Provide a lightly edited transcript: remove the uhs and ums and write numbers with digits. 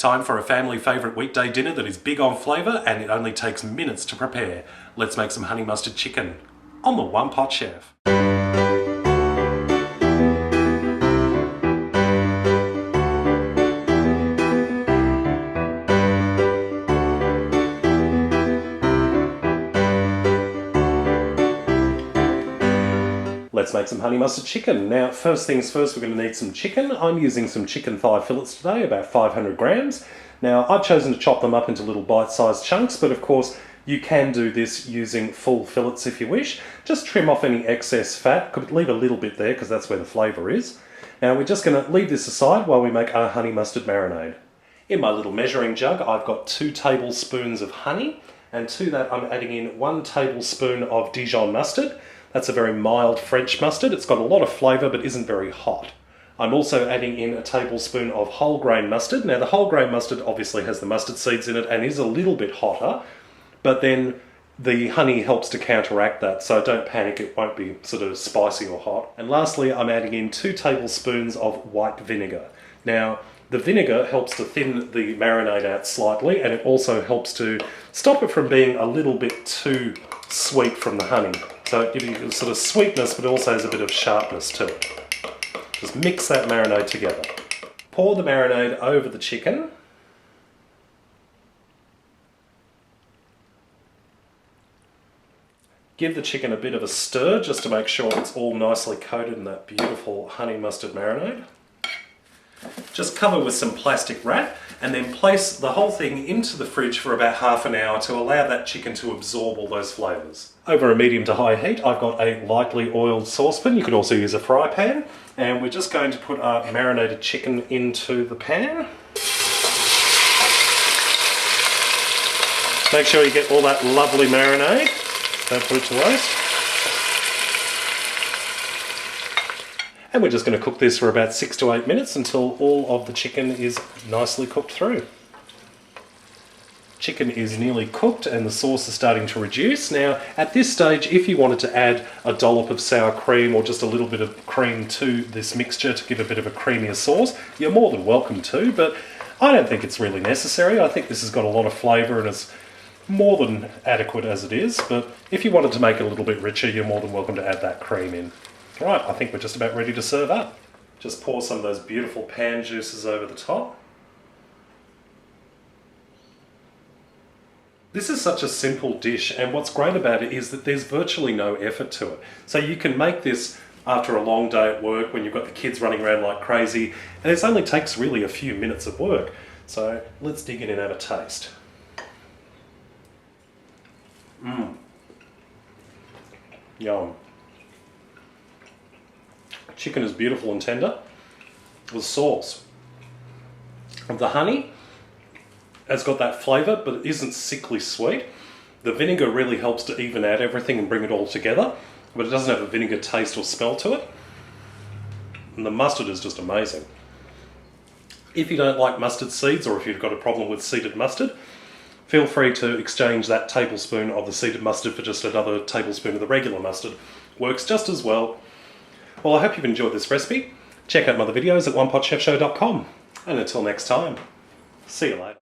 Time for a family favourite weekday dinner that is big on flavour and it only takes minutes to prepare. Let's make some honey mustard chicken on the One Pot Chef. Let's make some honey mustard chicken. Now, first things first, we're going to need some chicken. I'm using some chicken thigh fillets today, about 500 grams. Now, I've chosen to chop them up into little bite-sized chunks, but of course, you can do this using full fillets if you wish. Just trim off any excess fat. Could leave a little bit there because that's where the flavour is. Now, we're just going to leave this aside while we make our honey mustard marinade. In my little measuring jug, I've got 2 tablespoons of honey, and to that I'm adding in 1 tablespoon of Dijon mustard. That's a very mild French mustard. It's got a lot of flavour but isn't very hot. I'm also adding in a tablespoon of wholegrain mustard. Now the wholegrain mustard obviously has the mustard seeds in it and is a little bit hotter, but then the honey helps to counteract that, so don't panic, it won't be sort of spicy or hot. And lastly, I'm adding in 2 tablespoons of white vinegar. Now the vinegar helps to thin the marinade out slightly, and it also helps to stop it from being a little bit too sweet from the honey. So it gives you a sort of sweetness, but also has a bit of sharpness to it. Just mix that marinade together. Pour the marinade over the chicken. Give the chicken a bit of a stir just to make sure it's all nicely coated in that beautiful honey mustard marinade. Just cover with some plastic wrap and then place the whole thing into the fridge for about half an hour to allow that chicken to absorb all those flavours. Over a medium to high heat, I've got a lightly oiled saucepan. You could also use a fry pan. And we're just going to put our marinated chicken into the pan. Make sure you get all that lovely marinade. Don't put it to waste. And we're just going to cook this for about 6 to 8 minutes until all of the chicken is nicely cooked through. Chicken is nearly cooked and the sauce is starting to reduce. Now, at this stage, if you wanted to add a dollop of sour cream or just a little bit of cream to this mixture to give a bit of a creamier sauce, you're more than welcome to, but I don't think it's really necessary. I think this has got a lot of flavour and it's more than adequate as it is, but if you wanted to make it a little bit richer, you're more than welcome to add that cream in. Right, I think we're just about ready to serve up. Just pour some of those beautiful pan juices over the top. This is such a simple dish, and what's great about it is that there's virtually no effort to it. So you can make this after a long day at work when you've got the kids running around like crazy, and it only takes really a few minutes of work. So let's dig in and have a taste. Yum. Chicken is beautiful and tender. The sauce of the honey has got that flavour, but it isn't sickly sweet. The vinegar really helps to even out everything and bring it all together, but it doesn't have a vinegar taste or smell to it. And the mustard is just amazing. If you don't like mustard seeds, or if you've got a problem with seeded mustard, feel free to exchange that tablespoon of the seeded mustard for just another tablespoon of the regular mustard. Works just as well. Well, I hope you've enjoyed this recipe. Check out my other videos at OnePotChefShow.com. And until next time, see you later.